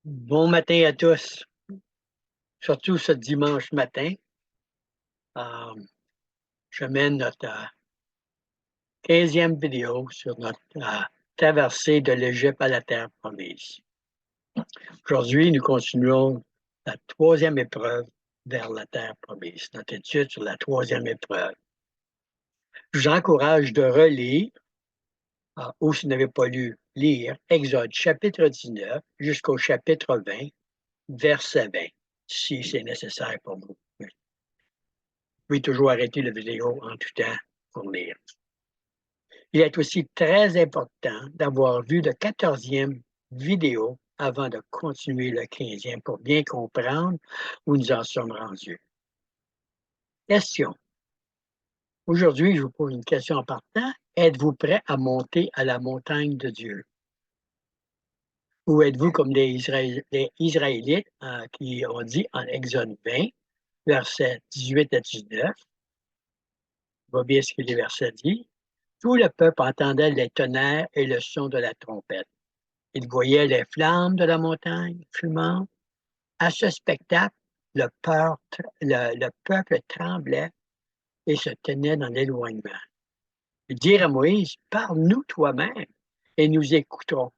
Bon matin à tous, surtout ce dimanche matin. Euh, je mène notre 15e vidéo sur notre traversée de l'Égypte à la terre promise. Aujourd'hui, nous continuons la troisième épreuve vers la terre promise, notre étude sur la troisième épreuve. Je vous encourage de relire, ou si vous n'avez pas lu, lire Exode chapitre 19 jusqu'au chapitre 20, verset 20, si c'est nécessaire pour vous. Vous pouvez toujours arrêter la vidéo en tout temps pour lire. Il est aussi très important d'avoir vu le 14e vidéo avant de continuer le 15e pour bien comprendre où nous en sommes rendus. Question. Aujourd'hui, je vous pose une question en partant. Êtes-vous prêt à monter à la montagne de Dieu? Ou êtes-vous comme les Israélites qui ont dit en Exode 20, versets 18 à 19, va bien ce que les versets disent. Tout le peuple entendait les tonnerres et le son de la trompette. Il voyait les flammes de la montagne fumante. À ce spectacle, le peuple tremblait et se tenait dans l'éloignement. Il dit à Moïse, parle-nous toi-même et nous écouterons,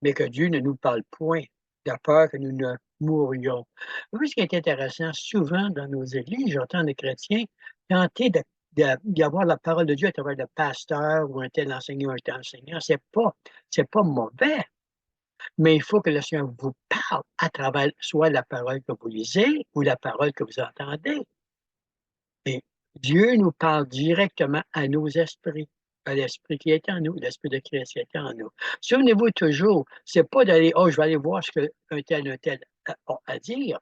mais que Dieu ne nous parle point, de peur que nous ne mourions. Vous voyez ce qui est intéressant, souvent dans nos églises, j'entends des chrétiens tenter d'avoir la parole de Dieu à travers le pasteur ou un tel enseignant, un tel enseignant. C'est pas mauvais. Mais il faut que le Seigneur vous parle à travers soit la parole que vous lisez ou la parole que vous entendez. Et Dieu nous parle directement à nos esprits, à l'esprit qui est en nous, l'esprit de Christ qui est en nous. Souvenez-vous toujours, c'est pas d'aller, oh, je vais aller voir ce qu'un tel a à dire.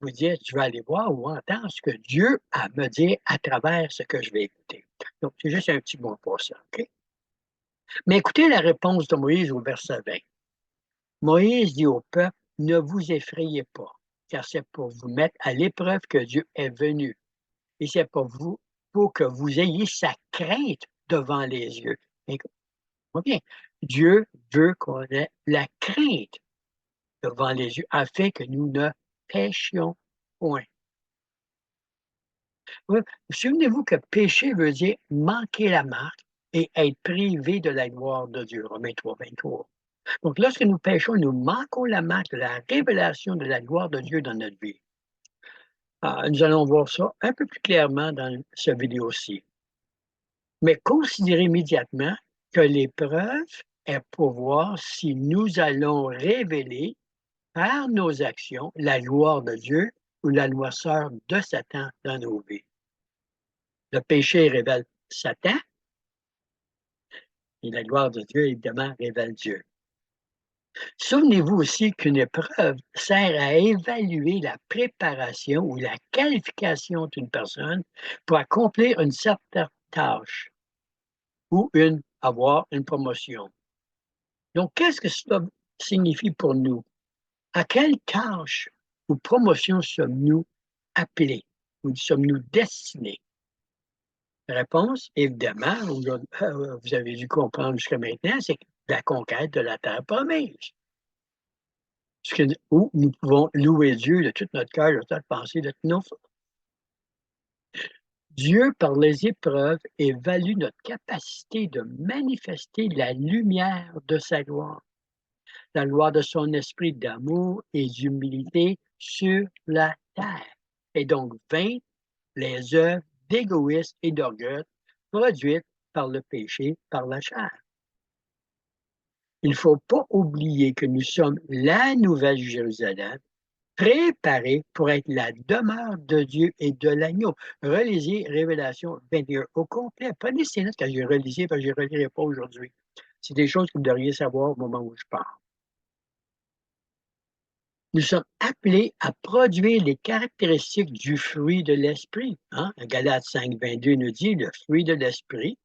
Vous dites, je vais aller voir ou entendre ce que Dieu a à me dire à travers ce que je vais écouter. Donc, c'est juste un petit mot pour ça, OK? Mais écoutez la réponse de Moïse au verset 20. Moïse dit au peuple, ne vous effrayez pas, car c'est pour vous mettre à l'épreuve que Dieu est venu. Et c'est pour que vous ayez sa crainte devant les yeux. Écoute-moi bien, Dieu veut qu'on ait la crainte devant les yeux afin que nous ne péchions point. Oui, souvenez-vous que pécher veut dire manquer la marque et être privé de la gloire de Dieu. Romains 3, 23. Donc, lorsque nous péchons, nous manquons la marque de la révélation de la gloire de Dieu dans notre vie. Nous allons voir ça un peu plus clairement dans cette vidéo-ci. Mais considérez immédiatement que l'épreuve est pour voir si nous allons révéler par nos actions la gloire de Dieu ou la noirceur de Satan dans nos vies. Le péché révèle Satan et la gloire de Dieu, évidemment, révèle Dieu. Souvenez-vous aussi qu'une épreuve sert à évaluer la préparation ou la qualification d'une personne pour accomplir une certaine tâche ou avoir une promotion. Donc, qu'est-ce que cela signifie pour nous? À quelle tâche ou promotion sommes-nous appelés ou sommes-nous destinés? Réponse, évidemment, vous avez dû comprendre jusqu'à maintenant, c'est la conquête de la terre promise. Où nous pouvons louer Dieu de tout notre cœur, de toute notre pensée, de toutes nos forces. Dieu, par les épreuves, évalue notre capacité de manifester la lumière de sa gloire, la gloire de son esprit d'amour et d'humilité sur la terre. Et donc, vaincre les œuvres d'égoïsme et d'orgueil produites par le péché, par la chair. Il ne faut pas oublier que nous sommes la Nouvelle Jérusalem, préparés pour être la demeure de Dieu et de l'agneau. Relisez Révélation 21 au complet. Prenez ces notes quand je relisais, parce que je ne relirai pas aujourd'hui. C'est des choses que vous devriez savoir au moment où je parle. Nous sommes appelés à produire les caractéristiques du fruit de l'esprit. Galates 5, 22 nous dit le fruit de l'esprit.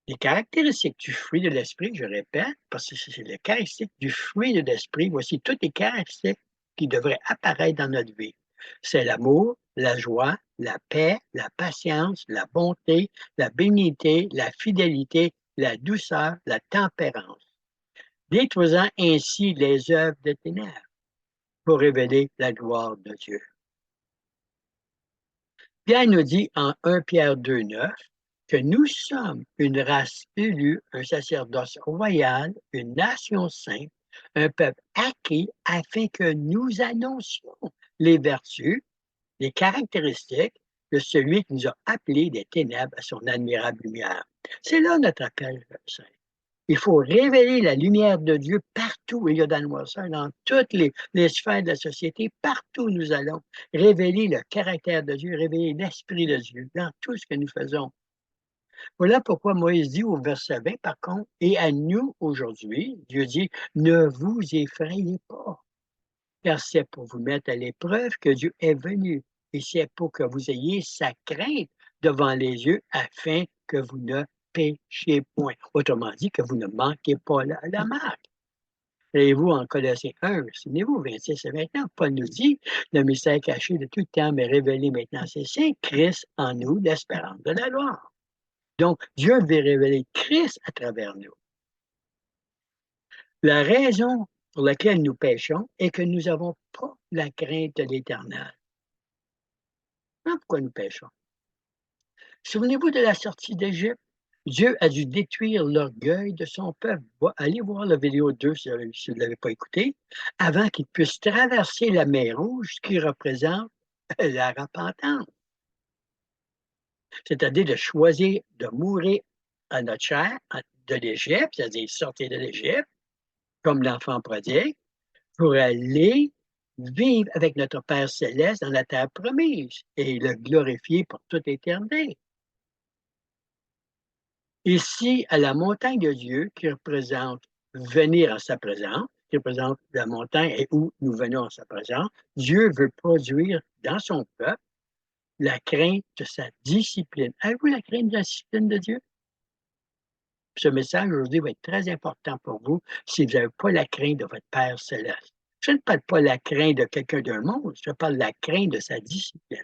Les caractéristiques du fruit de l'esprit, je répète, parce que c'est les caractéristiques du fruit de l'esprit. Voici toutes les caractéristiques qui devraient apparaître dans notre vie. C'est l'amour, la joie, la paix, la patience, la bonté, la bénignité, la fidélité, la douceur, la tempérance. détruisant ainsi les œuvres de ténèbres pour révéler la gloire de Dieu. Pierre nous dit en 1 Pierre 2,9 que nous sommes une race élue, un sacerdoce royal, une nation sainte, un peuple acquis afin que nous annoncions les vertus, les caractéristiques de celui qui nous a appelés des ténèbres à son admirable lumière. C'est là notre appel, saint. Il faut révéler la lumière de Dieu partout où il y a dans le noirceur, dans toutes les sphères de la société, partout où nous allons. Révéler le caractère de Dieu, révéler l'esprit de Dieu dans tout ce que nous faisons. Voilà pourquoi Moïse dit au verset 20, par contre, et à nous aujourd'hui, Dieu dit, ne vous effrayez pas, car c'est pour vous mettre à l'épreuve que Dieu est venu, et c'est pour que vous ayez sa crainte devant les yeux, afin que vous ne péchiez point. Autrement dit, que vous ne manquez pas la marque. Voyez-vous en Colossiens 1, souvenez-vous, 26 et 29, Paul nous dit, le mystère caché de tout temps, mais révélé maintenant, c'est Christ en nous, l'espérance de la gloire. Donc, Dieu veut révéler Christ à travers nous. La raison pour laquelle nous péchons est que nous n'avons pas la crainte de l'Éternel. Voilà pourquoi nous péchons. Souvenez-vous de la sortie d'Égypte. Dieu a dû détruire l'orgueil de son peuple. Allez voir la vidéo 2 si vous ne l'avez pas écouté, avant qu'ils puissent traverser la mer Rouge, ce qui représente la repentance. C'est-à-dire de choisir de mourir à notre chair de l'Égypte, c'est-à-dire sortir de l'Égypte, comme l'enfant prodigue, pour aller vivre avec notre Père céleste dans la terre promise et le glorifier pour toute éternité. Ici, à la montagne de Dieu, qui représente venir en sa présence, qui représente la montagne et où nous venons en sa présence, Dieu veut produire dans son peuple la crainte de sa discipline. Avez-vous la crainte de la discipline de Dieu? Ce message aujourd'hui va être très important pour vous si vous n'avez pas la crainte de votre Père céleste. Je ne parle pas de la crainte de quelqu'un d'un monde, je parle de la crainte de sa discipline.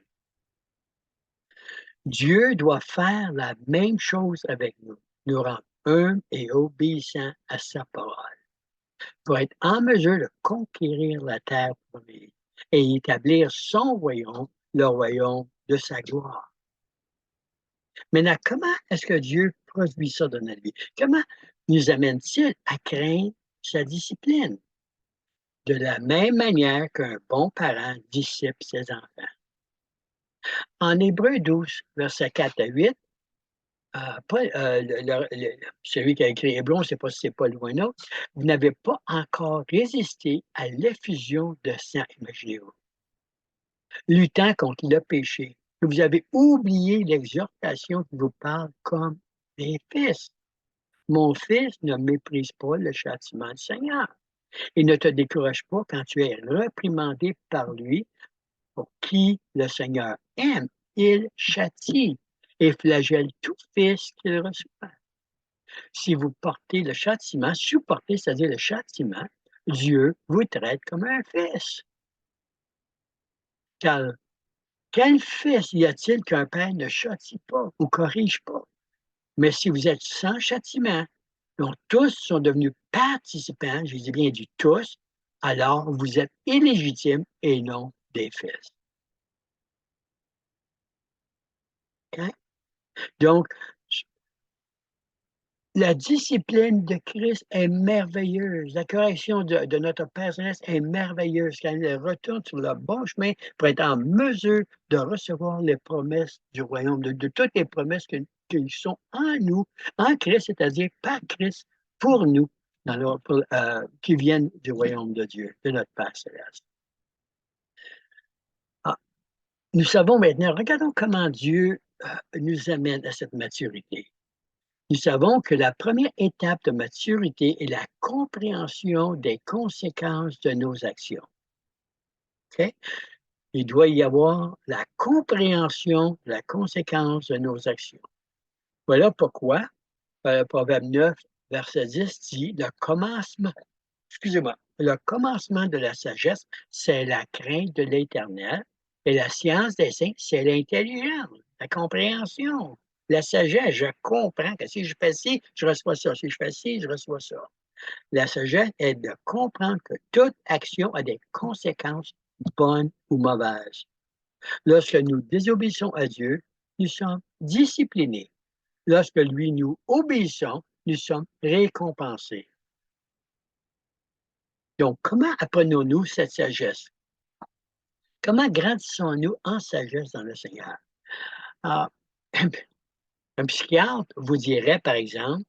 Dieu doit faire la même chose avec nous, nous rendre humbles et obéissants à sa parole, pour être en mesure de conquérir la terre promise et établir son royaume, le royaume de sa gloire. Maintenant, comment est-ce que Dieu produit ça dans notre vie? Comment nous amène-t-il à craindre sa discipline? De la même manière qu'un bon parent disciple ses enfants. En Hébreux 12, versets 4 à 8, Paul, celui qui a écrit Hébreu, on ne sait pas si c'est Paul ou un autre, vous n'avez pas encore résisté à l'effusion de sang, imaginez-vous, luttant contre le péché. Vous avez oublié l'exhortation qui vous parle comme des fils. Mon fils, ne méprise pas le châtiment du Seigneur et ne te décourage pas quand tu es réprimandé par lui, pour qui le Seigneur aime. Il châtie et flagelle tout fils qu'il reçoit. Si vous portez le châtiment, supportez, c'est-à-dire le châtiment, Dieu vous traite comme un fils. Car quel fils y a-t-il qu'un père ne châtie pas ou corrige pas? Mais si vous êtes sans châtiment, dont tous sont devenus participants, je dis bien du tous, alors vous êtes illégitimes et non des fils. Okay? Donc, la discipline de Christ est merveilleuse. La correction de notre Père Céleste est merveilleuse quand elle retourne sur le bon chemin pour être en mesure de recevoir les promesses du royaume, de toutes les promesses qui sont en nous, en Christ, c'est-à-dire par Christ, pour nous, qui viennent du royaume de Dieu, de notre Père Céleste. Ah, nous savons maintenant, regardons comment Dieu nous amène à cette maturité. Nous savons que la première étape de maturité est la compréhension des conséquences de nos actions. Okay? Il doit y avoir la compréhension de la conséquence de nos actions. Voilà pourquoi Proverbe 9, verset 10 dit le commencement de la sagesse, c'est la crainte de l'Éternel, et la science des saints, c'est l'intelligence, la compréhension. La sagesse, je comprends que si je fais ci, je reçois ça. Si je fais ci, je reçois ça. La sagesse est de comprendre que toute action a des conséquences bonnes ou mauvaises. Lorsque nous désobéissons à Dieu, nous sommes disciplinés. Lorsque lui nous obéissons, nous sommes récompensés. Donc, comment apprenons-nous cette sagesse? Comment grandissons-nous en sagesse dans le Seigneur? Ah, un psychiatre vous dirait, par exemple,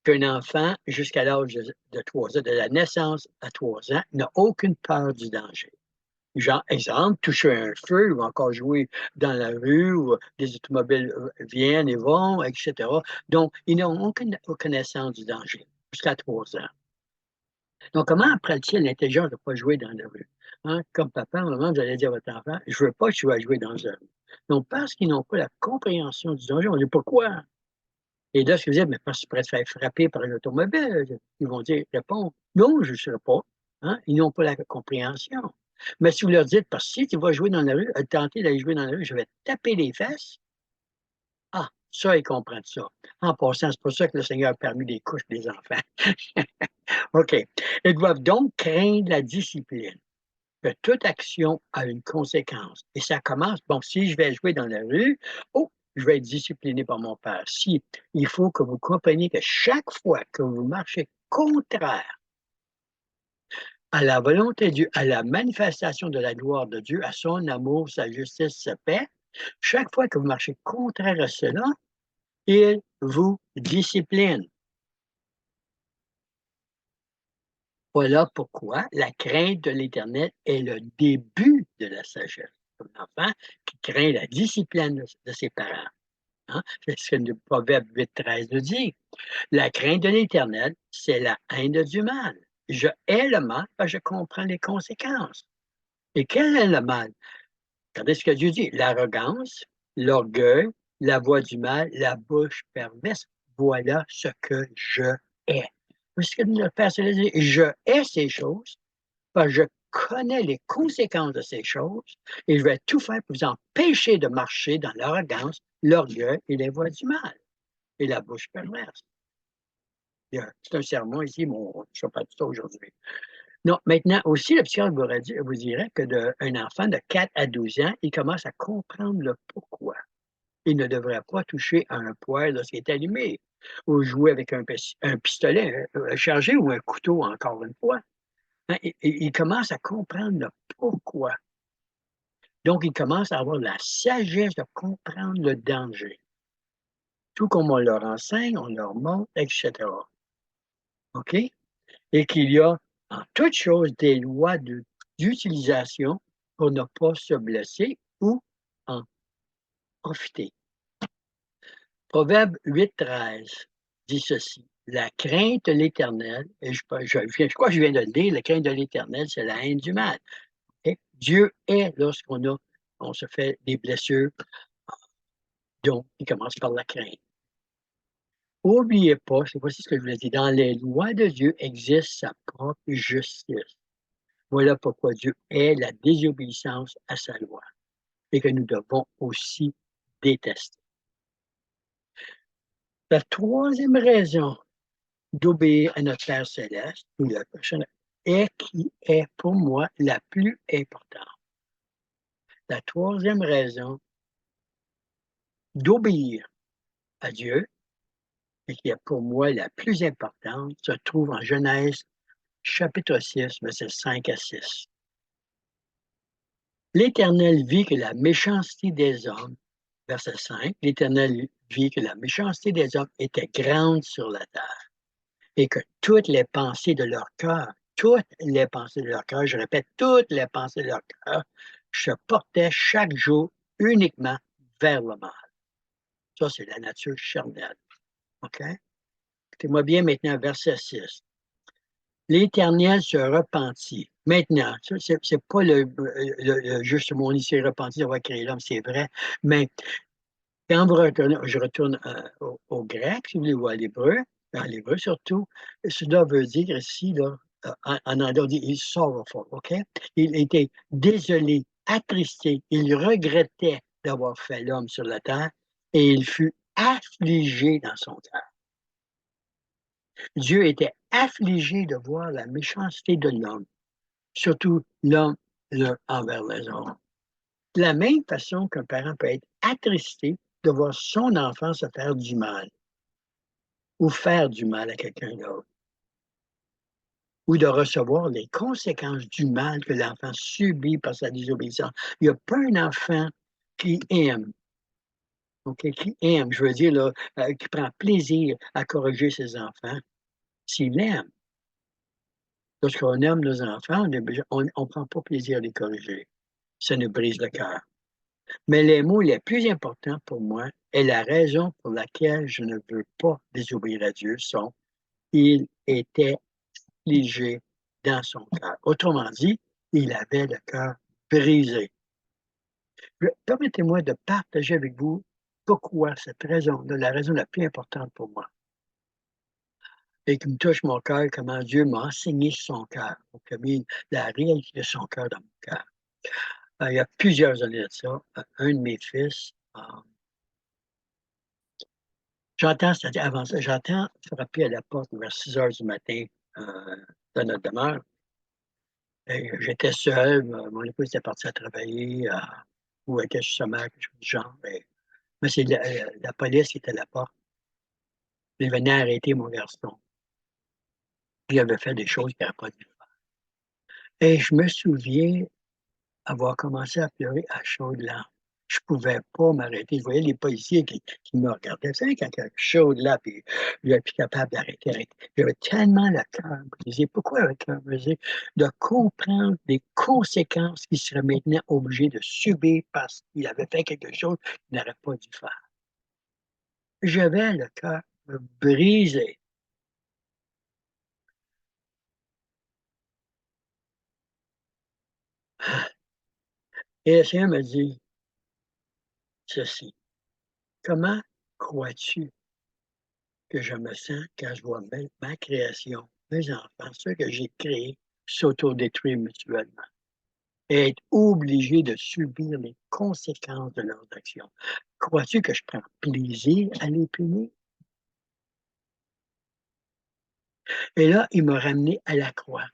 qu'un enfant, jusqu'à l'âge de 3 ans, de la naissance à 3 ans, n'a aucune peur du danger. Genre, exemple, toucher un feu ou encore jouer dans la rue où des automobiles viennent et vont, etc. Donc, ils n'ont aucune connaissance du danger jusqu'à 3 ans. Donc, comment apprend-il l'intelligence de ne pas jouer dans la rue? Hein? Comme papa, maman, vous allez dire à votre enfant, je ne veux pas que tu vas jouer dans la rue. Donc, parce qu'ils n'ont pas la compréhension du danger, on dit pourquoi? Et là, si vous dites, mais parce que tu pourrais te faire frapper par une automobile, ils vont dire, répondre, non, je ne serai pas. Hein? Ils n'ont pas la compréhension. Mais si vous leur dites, parce que si tu vas jouer dans la rue, tenter d'aller jouer dans la rue, je vais te taper les fesses. Ah, ça, ils comprennent ça. En passant, c'est pour ça que le Seigneur a permis des couches des enfants. OK. Ils doivent donc craindre la discipline. Que toute action a une conséquence. Et ça commence, bon, si je vais jouer dans la rue, oh, je vais être discipliné par mon père. Si, il faut que vous compreniez que chaque fois que vous marchez contraire à la volonté de Dieu, à la manifestation de la gloire de Dieu, à son amour, sa justice, sa paix, chaque fois que vous marchez contraire à cela, il vous discipline. Voilà pourquoi la crainte de l'Éternel est le début de la sagesse. Un enfant qui craint la discipline de ses parents. Hein? C'est ce que le Proverbe 8,13 nous dit. La crainte de l'Éternel, c'est la haine du mal. Je hais le mal parce que je comprends les conséquences. Et quel est le mal? Regardez ce que Dieu dit. L'arrogance, l'orgueil, la voix du mal, la bouche perverse. Voilà ce que je hais. Parce que le Père Céleste dit, je hais ces choses parce que je connais les conséquences de ces choses et je vais tout faire pour vous empêcher de marcher dans l'arrogance, l'orgueil et les voies du mal et la bouche perverse. C'est un sermon ici, mais on ne pas de ça aujourd'hui. Non, maintenant aussi, le psychiatre vous dirait que d'un enfant de 4 à 12 ans, il commence à comprendre le pourquoi. Il ne devrait pas toucher à un poêle lorsqu'il est allumé ou jouer avec un pistolet chargé ou un couteau, encore une fois. Hein, il commence à comprendre le pourquoi. Donc, il commence à avoir la sagesse de comprendre le danger. Tout comme on leur enseigne, on leur montre, etc. OK? Et qu'il y a en toute chose des lois d'utilisation pour ne pas se blesser ou en profiter. Proverbe 8,13 dit ceci. La crainte de l'Éternel, et je crois que je viens de le dire, la crainte de l'Éternel, c'est la haine du mal. Okay? Dieu est on se fait des blessures, donc il commence par la crainte. N'oubliez pas, voici ce que je voulais dire, dans les lois de Dieu existe sa propre justice. Voilà pourquoi Dieu est la désobéissance à sa loi et que nous devons aussi détester. La troisième raison d'obéir à notre Père céleste, ou la personne, est qui est pour moi la plus importante. La troisième raison d'obéir à Dieu, et qui est pour moi la plus importante, se trouve en Genèse chapitre 6, versets 5 à 6. L'Éternel vit que la méchanceté des hommes, verset 5, l'Éternel vit que la méchanceté des hommes était grande sur la terre et que toutes les pensées de leur cœur, je répète, toutes les pensées de leur cœur, se portaient chaque jour uniquement vers le mal. Ça, c'est la nature charnelle. OK? Écoutez-moi bien maintenant, verset 6. L'Éternel se repentit. Maintenant, ça, c'est pas juste mon il s'est repenti d'avoir créé l'homme, c'est vrai, mais quand vous retournez, je retourne au grec, si vous voulez, ou à l'hébreu, dans l'hébreu surtout, cela veut dire ici, là, en anglais, on dit il sorrowful, OK? Il était désolé, attristé, il regrettait d'avoir fait l'homme sur la terre et il fut affligé dans son cœur. Dieu était affligé de voir la méchanceté de l'homme, surtout l'homme l'un envers les autres. De la même façon qu'un parent peut être attristé de voir son enfant se faire du mal ou faire du mal à quelqu'un d'autre, ou de recevoir les conséquences du mal que l'enfant subit par sa désobéissance. Il n'y a pas un enfant qui aime, okay, qui aime, je veux dire, là, qui prend plaisir à corriger ses enfants, s'il aime. Lorsqu'on aime nos enfants, on ne prend pas plaisir à les corriger. Ça nous brise le cœur. Mais les mots les plus importants pour moi et la raison pour laquelle je ne veux pas désobéir à Dieu sont il était affligé dans son cœur. Autrement dit, il avait le cœur brisé. Permettez-moi de partager avec vous pourquoi cette raison, la raison la plus importante pour moi, et qui me touche mon cœur, comment Dieu m'a enseigné son cœur, donc il a mis la réalité de son cœur dans mon cœur. Il y a plusieurs années de ça, un de mes fils, c'est-à-dire avant ça, j'entends frapper à la porte vers 6 heures du matin dans notre demeure. Et j'étais seul, mon épouse était partie à travailler, ou était justement quelque chose du genre. Mais c'est la police qui était à la porte. Ils venaient arrêter mon garçon. Il avait fait des choses qu'il n'aurait pas dû faire. Et je me souviens avoir commencé à pleurer à chaudes larmes. Je ne pouvais pas m'arrêter. Je voyais les policiers qui me regardaient. Vous savez, quand il y a chaudes là, puis je n'étais plus capable d'arrêter. J'avais tellement le cœur brisé. Pourquoi le cœur brisé? De comprendre les conséquences qu'il serait maintenant obligé de subir parce qu'il avait fait quelque chose qu'il n'aurait pas dû faire. J'avais le cœur brisé. Et le Seigneur me dit ceci. Comment crois-tu que je me sens quand je vois ma création, mes enfants, ceux que j'ai créés, s'autodétruire mutuellement et être obligé de subir les conséquences de leurs actions? Crois-tu que je prends plaisir à les punir? Et là, il m'a ramené à la croix.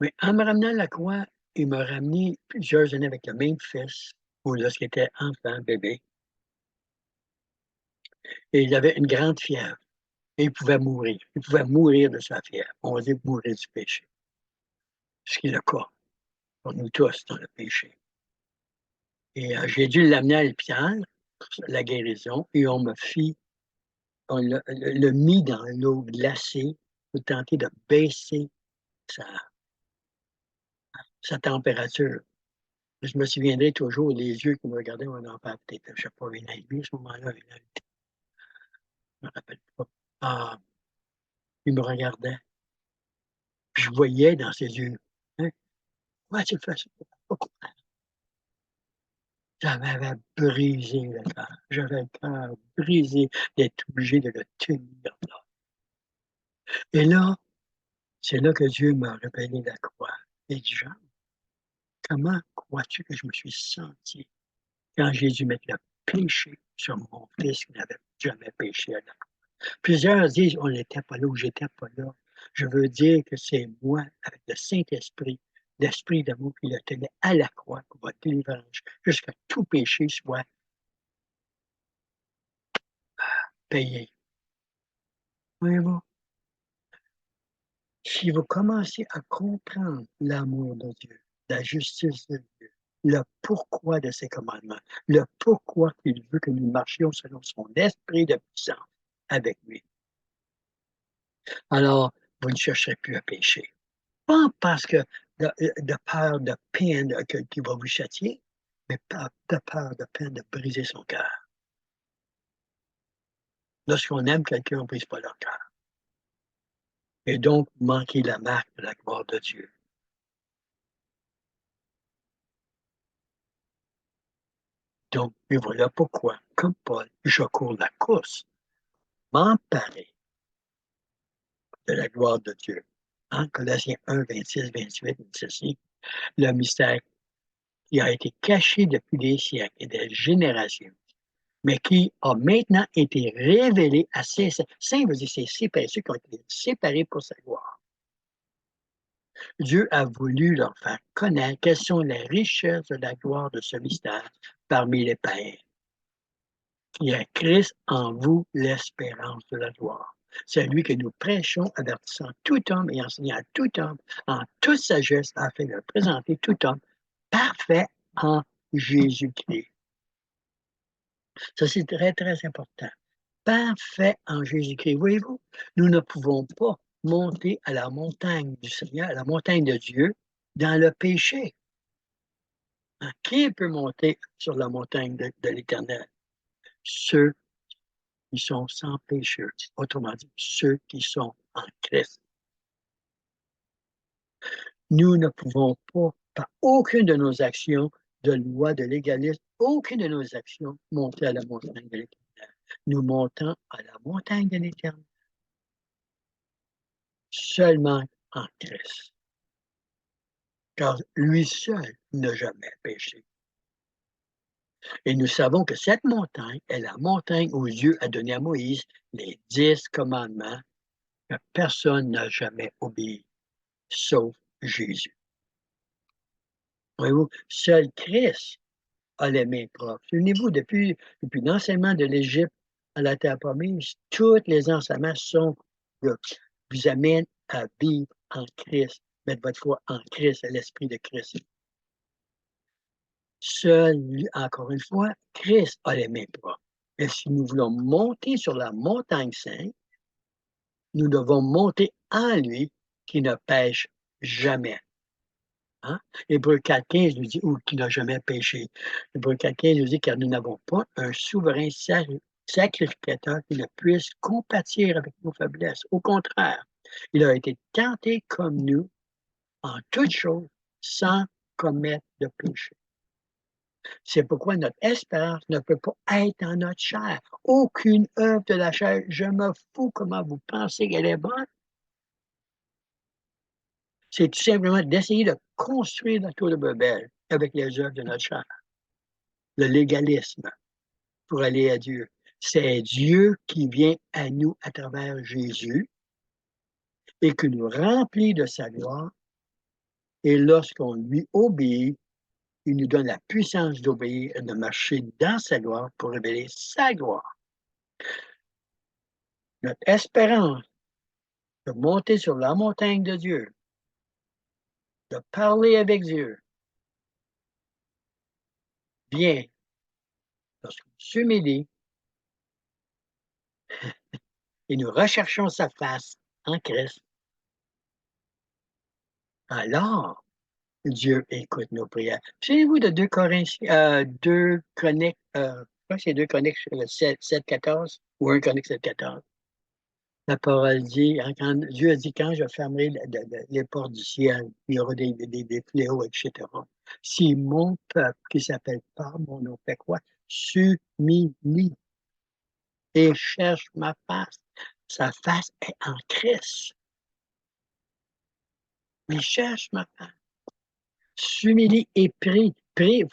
Mais en me ramenant à la croix, il m'a ramené plusieurs années avec le même fils, ou lorsqu'il était enfant, bébé, et il avait une grande fièvre. Et il pouvait mourir. Il pouvait mourir de sa fièvre. On va dire mourir du péché. Ce qui est le cas pour nous tous dans le péché. Et j'ai dû l'amener à l'hôpital pour la guérison et on l'a mis dans l'eau glacée pour tenter de baisser sa, sa température. Je me souviendrai toujours les yeux qui me regardaient, mon enfant, peut-être, je ne sais pas, une année et demie à ce moment-là, je ne me rappelle pas. Ah, il me regardait, puis je voyais dans ses yeux, hein, pourquoi tu fais ça? Pourquoi? Ça m'avait brisé le cœur. J'avais le cœur brisé d'être obligé de le tenir là. Et là, c'est là que Dieu m'a révélé la croix. Et dit, Jean, comment crois-tu que je me suis senti quand j'ai dû mettre le péché sur mon fils qui n'avait jamais péché à la croix? Plusieurs disent, on n'était pas là ou j'étais pas là. Je veux dire que c'est moi, avec le Saint-Esprit, l'Esprit d'amour qui le tenait à la croix pour votre délivrance, jusqu'à tout péché soit payé. Voyez-vous? Si vous commencez à comprendre l'amour de Dieu, la justice de Dieu, le pourquoi de ses commandements, le pourquoi il veut que nous marchions selon son esprit de puissance avec lui, alors vous ne chercherez plus à pécher. Pas parce que de peur de peine qui va vous châtier, mais pas de peur de peine de briser son cœur. Lorsqu'on aime quelqu'un, on ne brise pas leur cœur. Et donc, manquer la marque de la gloire de Dieu. Donc, et voilà pourquoi, comme Paul, je cours la course, m'emparer de la gloire de Dieu. En Colossiens 1, 26, 28, dit ceci, le mystère qui a été caché depuis des siècles et des générations, mais qui a maintenant été révélé à ses saints. Saints veut dire c'est séparés, ceux qui ont été séparés pour sa gloire. Dieu a voulu leur faire connaître quelles sont les richesses de la gloire de ce mystère parmi les païens. Il y a Christ en vous, l'espérance de la gloire. C'est lui que nous prêchons, avertissant tout homme et enseignant à tout homme en toute sagesse afin de présenter tout homme parfait en Jésus-Christ. Ça, c'est très, très important. Parfait en Jésus-Christ. Voyez-vous, nous ne pouvons pas monter à la montagne du Seigneur, à la montagne de Dieu, dans le péché. Qui peut monter sur la montagne de l'Éternel? Ceux qui sont sans péché. Autrement dit, ceux qui sont en Christ. Nous ne pouvons pas, par aucune de nos actions de loi de légalisme, aucune de nos actions, monter à la montagne de l'Éternel. Nous montons à la montagne de l'Éternel seulement en Christ. Car lui seul n'a jamais péché. Et nous savons que cette montagne est la montagne où Dieu a donné à Moïse les 10 commandements que personne n'a jamais obéi, sauf Jésus. Voyez-vous, seul Christ a les mains propres. Souvenez-vous, depuis l'enseignement de l'Égypte à la terre promise, tous les enseignements sont vous amènent à vivre en Christ, mettre votre foi en Christ, à l'Esprit de Christ. Seul, encore une fois, Christ a les mains propres. Et si nous voulons monter sur la montagne sainte, nous devons monter en lui qui ne pêche jamais. Hein? Hébreux 4,15 nous dit, ou qui n'a jamais péché. Hébreux 4,15 nous dit, car nous n'avons pas un souverain sacrificateur qui ne puisse compatir avec nos faiblesses. Au contraire, il a été tenté comme nous en toutes choses sans commettre de péché. C'est pourquoi notre espérance ne peut pas être en notre chair. Aucune œuvre de la chair. Je me fous comment vous pensez qu'elle est bonne. C'est tout simplement d'essayer de construire la tour de Babel avec les œuvres de notre chair. Le légalisme pour aller à Dieu. C'est Dieu qui vient à nous à travers Jésus et qui nous remplit de sa gloire. Et lorsqu'on lui obéit, il nous donne la puissance d'obéir et de marcher dans sa gloire pour révéler sa gloire. Notre espérance de monter sur la montagne de Dieu, de parler avec Dieu, vient lorsqu'on s'humilie et nous recherchons sa face en Christ. Alors, Dieu écoute nos prières. Souvenez-vous de 2 Corinthiens, 2 Chroniques, je crois que c'est 2 Chroniques 7, 14 ou 1 Chronique 7, 14. La parole dit, quand Dieu a dit, quand je fermerai les portes du ciel, il y aura des fléaux, etc. Si mon peuple, qui s'appelle par mon nom, fait quoi? S'humilie et cherche ma face. Sa face est en Christ. Il cherche ma face. S'humilie et prie. Prie,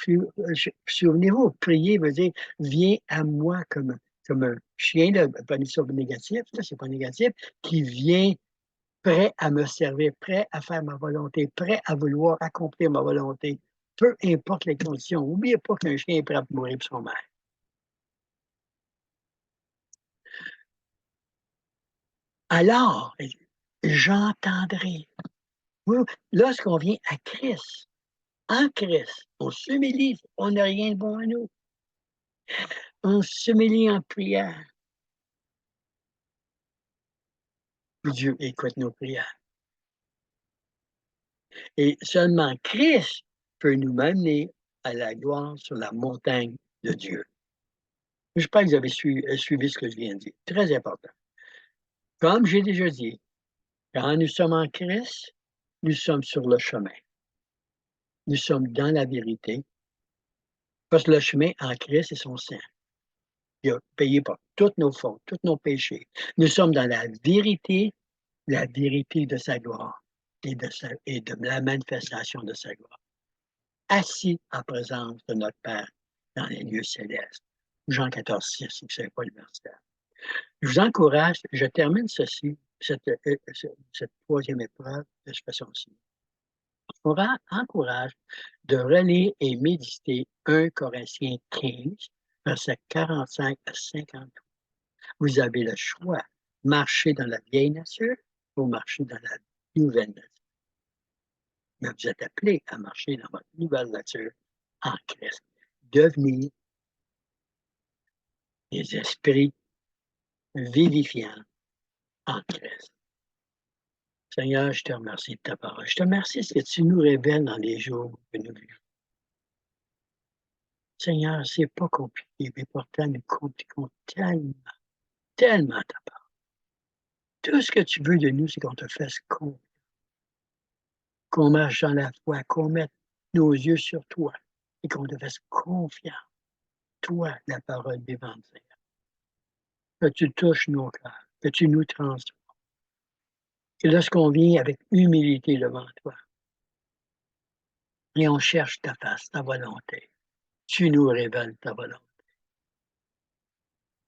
souvenez-vous, prier veut dire viens à moi comme un chien, pas négatif, c'est pas négatif, qui vient prêt à me servir, prêt à faire ma volonté, prêt à vouloir accomplir ma volonté, peu importe les conditions. N'oubliez pas qu'un chien est prêt à mourir pour son maître. Alors, j'entendrai. Lorsqu'on vient à Christ, en Christ, on s'humilie, on n'a rien de bon à nous. On s'humilie en prière. Dieu écoute nos prières. Et seulement Christ peut nous mener à la gloire sur la montagne de Dieu. J'espère que vous avez suivi ce que je viens de dire. Très important. Comme j'ai déjà dit, quand nous sommes en Christ, nous sommes sur le chemin. Nous sommes dans la vérité. Parce que le chemin en Christ est son sang. Il a payé pour toutes nos fautes, tous nos péchés. Nous sommes dans la vérité de sa gloire et de la manifestation de sa gloire. Assis en présence de notre Père dans les lieux célestes. Jean 14, 6, si vous ne savez pas le verset. Je vous encourage, je termine cette troisième épreuve de cette façon-ci. Je vous encourage de relire et méditer 1 Corinthiens 15, versets 45 à 53. Vous avez le choix, marcher dans la vieille nature ou marcher dans la nouvelle nature. Mais vous êtes appelés à marcher dans votre nouvelle nature en Christ. Devenir des esprits vivifiants en Christ. Seigneur, je te remercie de ta parole. Je te remercie de ce que tu nous révèles dans les jours que nous vivons. Seigneur, c'est pas compliqué, mais pourtant nous compliquons tellement, tellement ta parole. Tout ce que tu veux de nous, c'est qu'on te fasse confiance, qu'on marche dans la foi, qu'on mette nos yeux sur toi et qu'on te fasse confiance. Toi, la parole vivante, Seigneur. Que tu touches nos cœurs, que tu nous transformes. Et lorsqu'on vient avec humilité devant toi, et on cherche ta face, ta volonté, tu nous révèles ta volonté.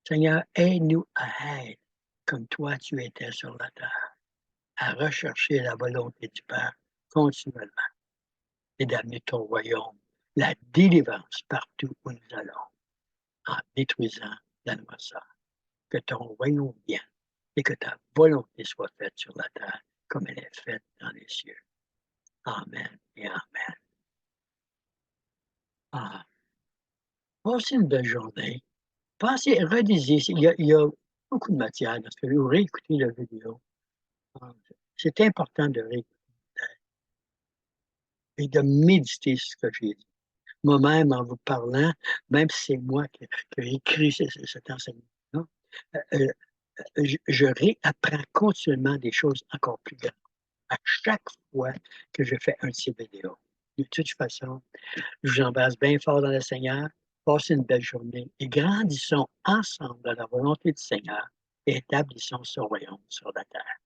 Seigneur, aide-nous à être comme toi tu étais sur la terre, à rechercher la volonté du Père continuellement et d'amener ton royaume, la délivrance partout où nous allons, en détruisant la noirceur. Que ton royaume vienne et que ta volonté soit faite sur la terre comme elle est faite dans les cieux. Amen et Amen. Ah, passez une belle journée. Passez, relisez. Il y a beaucoup de matière parce que vous réécoutez la vidéo. Ah, c'est important de réécouter et de méditer sur ce que j'ai dit. Moi-même, en vous parlant, même si c'est moi qui ai écrit cet enseignement-là, euh, je réapprends continuellement des choses encore plus grandes à chaque fois que je fais un de ces vidéos. De toute façon, je vous embrasse bien fort dans le Seigneur. Passez une belle journée et grandissons ensemble dans la volonté du Seigneur et établissons son royaume sur la terre.